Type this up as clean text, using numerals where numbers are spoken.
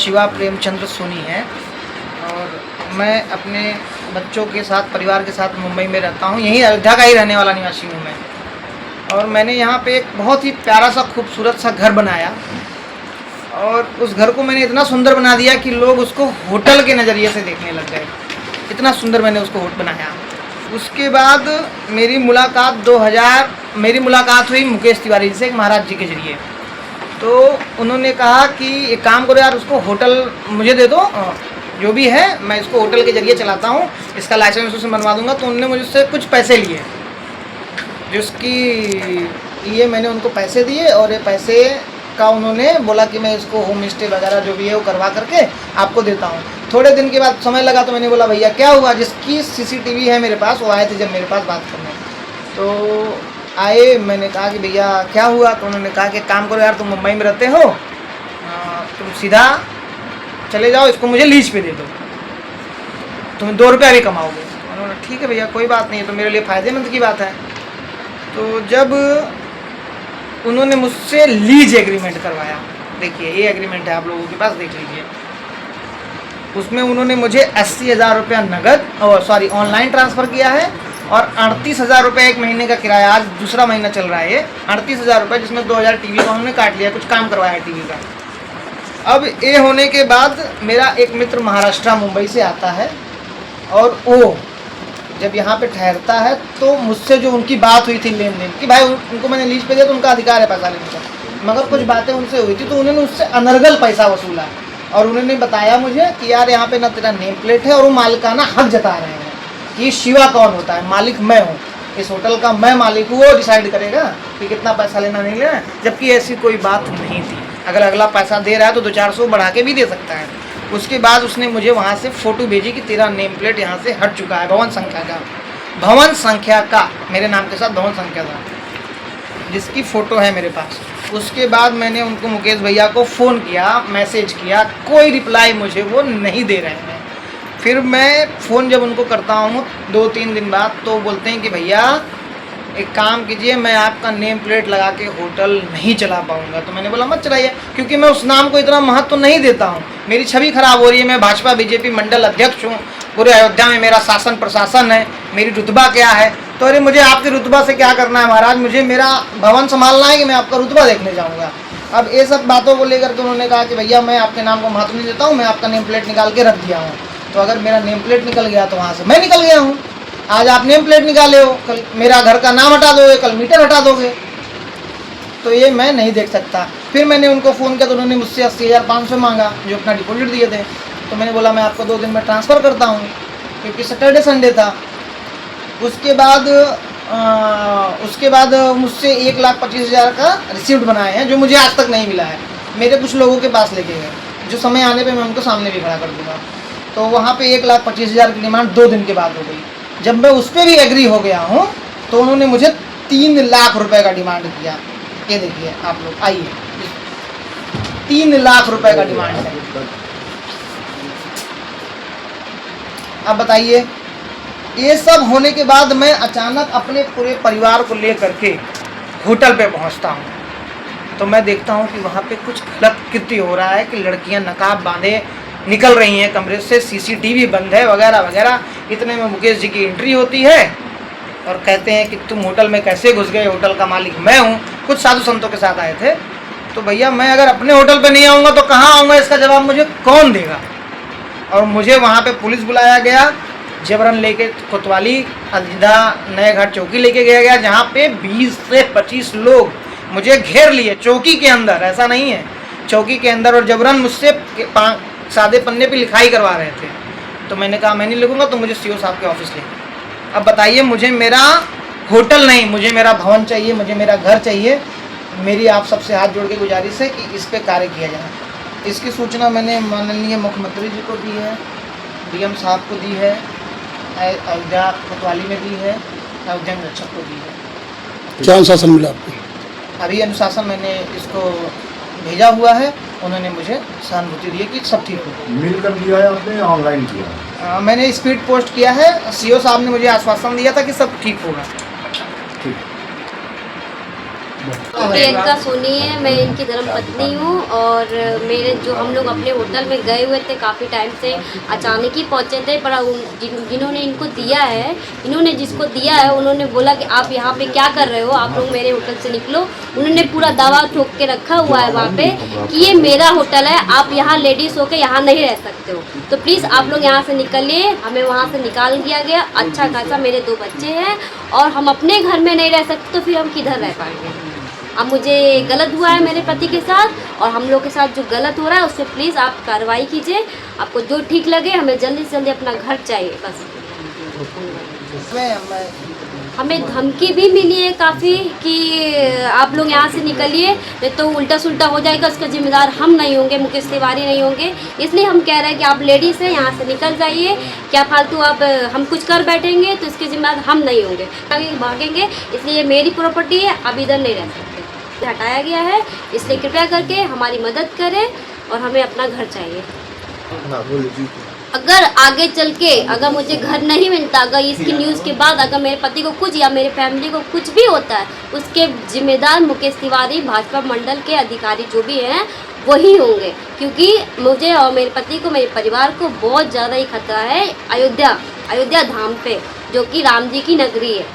शिवा प्रेमचंद्र सोनी है और मैं अपने बच्चों के साथ परिवार के साथ मुंबई में रहता हूँ। यहीं अयोध्या का ही रहने वाला निवासी हूँ मैं। और मैंने यहाँ पे एक बहुत ही प्यारा सा खूबसूरत सा घर बनाया और उस घर को मैंने इतना सुंदर बना दिया कि लोग उसको होटल के नज़रिए से देखने लग गए। इतना सुंदर मैंने उसको बनाया। उसके बाद मेरी मुलाकात हुई मुकेश तिवारी से, एक महाराज जी के जरिए। तो उन्होंने कहा कि एक काम करो यार, उसको होटल मुझे दे दो, जो भी है मैं इसको होटल के जरिए चलाता हूँ, इसका लाइसेंस उससे बनवा दूंगा। तो उन्होंने मुझसे कुछ पैसे लिए, जिसकी लिए मैंने उनको पैसे दिए और ये पैसे का उन्होंने बोला कि मैं इसको होम स्टे वगैरह जो भी है वो करवा करके आपको देता हूँ। थोड़े दिन के बाद समय लगा तो मैंने बोला भैया क्या हुआ, जिसकी सीसीटीवी है मेरे पास, वो आए थे जब मेरे पास बात करने। तो आए, मैंने कहा कि भैया क्या हुआ। तो उन्होंने कहा कि काम करो यार, तुम मुंबई में रहते हो, तुम सीधा चले जाओ, इसको मुझे लीज पे दे दो, तुम 2 रुपया भी कमाओगे। उन्होंने ठीक है भैया कोई बात नहीं, तो मेरे लिए फ़ायदेमंद की बात है। तो जब उन्होंने मुझसे लीज एग्रीमेंट करवाया, देखिए ये एग्रीमेंट है आप लोगों के पास, देख लीजिए। उसमें उन्होंने मुझे 80,000 रुपया नगद ऑनलाइन ट्रांसफ़र किया है और 38,000 रुपये एक महीने का किराया। आज दूसरा महीना चल रहा है ये 38,000 रुपये, जिसमें 2,000 टीवी का उन्होंने काट लिया, कुछ काम करवाया टीवी का। अब ये होने के बाद मेरा एक मित्र महाराष्ट्र मुंबई से आता है और वो जब यहाँ पे ठहरता है तो मुझसे जो उनकी बात हुई थी लेन देन की, भाई उनको मैंने लीज पे दिया तो उनका अधिकार है पैसा लेने का, मगर कुछ बातें उनसे हुई थी तो उन्होंने उससे अनर्गल पैसा वसूला। और उन्होंने बताया मुझे कि यार यहाँ पे ना तेरा नेम प्लेट है, और वो मालिकाना हक जता रहे हैं कि शिवा कौन होता है, मालिक मैं हूँ, इस होटल का मैं मालिक हूँ, वो डिसाइड करेगा कि कितना पैसा लेना नहीं लेना। जबकि ऐसी कोई बात नहीं थी, अगर अगला पैसा दे रहा है तो 200-400 बढ़ा के भी दे सकता है। उसके बाद उसने मुझे वहाँ से फ़ोटो भेजी कि तेरा नेम प्लेट यहाँ से हट चुका है, भवन संख्या का मेरे नाम के साथ भवन संख्या था, जिसकी फ़ोटो है मेरे पास। उसके बाद मैंने उनको, मुकेश भैया को फ़ोन किया, मैसेज किया, कोई रिप्लाई मुझे वो नहीं दे रहे हैं। फिर मैं फ़ोन जब उनको करता हूँ 2-3 दिन बाद, तो बोलते हैं कि भैया एक काम कीजिए, मैं आपका नेम प्लेट लगा के होटल नहीं चला पाऊँगा। तो मैंने बोला मत चलाइए, क्योंकि मैं उस नाम को इतना महत्व तो नहीं देता हूँ, मेरी छवि खराब हो रही है। मैं भाजपा बीजेपी मंडल अध्यक्ष हूँ, पूरे अयोध्या में मेरा शासन प्रशासन है, मेरी रुतबा क्या है। तो अरे मुझे आपके रुतबा से क्या करना है महाराज, मुझे मेरा भवन संभालना है कि मैं आपका रुतबा देखने जाऊँगा। अब ये सब बातों को लेकर के उन्होंने कहा कि भैया मैं आपके नाम को महत्व नहीं देता हूँ, मैं आपका नेम प्लेट निकाल के रख दिया हूँ। तो अगर मेरा नेम प्लेट निकल गया तो वहाँ से मैं निकल गया हूँ। आज आप नेम प्लेट निकाले हो, कल मेरा घर का नाम हटा दोगे, कल मीटर हटा दोगे, तो ये मैं नहीं देख सकता। फिर मैंने उनको फ़ोन किया तो उन्होंने मुझसे 80,500 मांगा, जो अपना डिपॉजिट दिए थे। तो मैंने बोला मैं आपको 2 दिन में ट्रांसफ़र करता हूँ, क्योंकि सैटरडे संडे था। उसके बाद मुझसे 1,25,000 का रिसीप्ट बनाए हैं, जो मुझे आज तक नहीं मिला है। मेरे कुछ लोगों के पास लेके गए, जो समय आने पे मैं उनको सामने भी खड़ा कर दूँगा। तो वहाँ पे 1,25,000 की डिमांड 2 दिन के बाद हो गई। जब मैं उस पर भी एग्री हो गया हूँ तो उन्होंने मुझे 3 लाख रुपए का डिमांड किया। ये देखिए आप लोग, आइए, 3 लाख रुपए का डिमांड है। अब बताइए, ये सब होने के बाद मैं अचानक अपने पूरे परिवार को लेकर के होटल पे पहुंचता हूं, तो मैं देखता हूं कि वहां पे कुछ गलत कृत्य हो रहा है कि लड़कियां नकाब बांधे निकल रही हैं कमरे से, सीसीटीवी बंद है वगैरह वगैरह। इतने में मुकेश जी की एंट्री होती है और कहते हैं कि तुम होटल में कैसे घुस गए, होटल का मालिक मैं हूँ। कुछ साधु संतों के साथ आए थे। तो भैया मैं अगर अपने होटल पे नहीं आऊँगा तो कहाँ आऊँगा, इसका जवाब मुझे कौन देगा। और मुझे वहाँ पे पुलिस बुलाया गया, जबरन लेके कोतवाली अलीदा नए घाट चौकी लेके गया गया, जहाँ पे 20 से 25 लोग मुझे घेर लिए चौकी के अंदर, ऐसा नहीं है, चौकी के अंदर, और जबरन मुझसे सादे पन्ने पे लिखाई करवा रहे थे। तो मैंने कहा मैं नहीं लिखूँगा, तो मुझे सीओ साहब के ऑफिस ले। अब बताइए, मुझे मेरा होटल नहीं, मुझे मेरा भवन चाहिए, मुझे मेरा घर चाहिए। मेरी आप सबसे हाथ जोड़ के गुजारिश है कि इस पे कार्य किया जाए। इसकी सूचना मैंने माननीय मुख्यमंत्री जी को दी है, डीएम साहब को दी है, अयोध्या कोतवाली में दी है, अयोध्या निरीक्षक को दी है। क्या अनुशासन मिला आपको? अभी अनुशासन मैंने इसको भेजा हुआ है, उन्होंने मुझे सहानुभूति दी है कि सब ठीक हो। मिलकर दिया है आपने या ऑनलाइन किया? मैंने स्पीड पोस्ट किया है, सीओ साहब ने मुझे आश्वासन दिया था कि सब ठीक होगा। ठीक। प्रियंका सोनी है, मैं इनकी धर्मपत्नी हूँ। और मेरे जो हम लोग अपने होटल में गए हुए थे काफ़ी टाइम से, अचानक ही पहुँचे थे। पर जिन्होंने इनको दिया है, इन्होंने जिसको दिया है, उन्होंने बोला कि आप यहाँ पे क्या कर रहे हो, आप लोग मेरे होटल से निकलो। उन्होंने पूरा दावा ठोक के रखा हुआ है वहाँ पे कि ये मेरा होटल है, आप यहाँ लेडीज़ होकर यहाँ नहीं रह सकते हो, तो प्लीज़ आप लोग यहाँ से निकलिए। हमें वहाँ से निकाल दिया गया। अच्छा खासा मेरे 2 बच्चे हैं और हम अपने घर में नहीं रह सकते, तो फिर हम किधर रह पाएंगे। अब मुझे गलत हुआ है मेरे पति के साथ, और हम लोग के साथ जो गलत हो रहा है उससे प्लीज़ आप कार्रवाई कीजिए। आपको जो ठीक लगे, हमें जल्दी से जल्दी अपना घर चाहिए बस। हमें धमकी भी मिली है काफ़ी कि आप लोग यहाँ से निकलिए, नहीं तो उल्टा सुल्टा हो जाएगा, उसका जिम्मेदार हम नहीं होंगे, मुकेश तिवारी नहीं होंगे। इसलिए हम कह रहे हैं कि आप लेडीज़ हैं, यहाँ से निकल जाइए। क्या फालतू आप हम कुछ कर बैठेंगे तो इसके जिम्मेदार हम नहीं होंगे, आगे भागेंगे। इसलिए मेरी प्रॉपर्टी है, आप इधर नहीं रह सकते, हटाया गया है। इसलिए कृपया करके हमारी मदद करें और हमें अपना घर चाहिए। अगर आगे चल के अगर मुझे घर नहीं मिलता, अगर इसकी न्यूज़ के बाद अगर मेरे पति को कुछ या मेरे फैमिली को कुछ भी होता है, उसके जिम्मेदार मुकेश तिवारी, भाजपा मंडल के अधिकारी जो भी हैं वही होंगे। क्योंकि मुझे और मेरे पति को, मेरे परिवार को बहुत ज़्यादा ही खतरा है अयोध्या धाम पे, जो कि राम जी की नगरी है।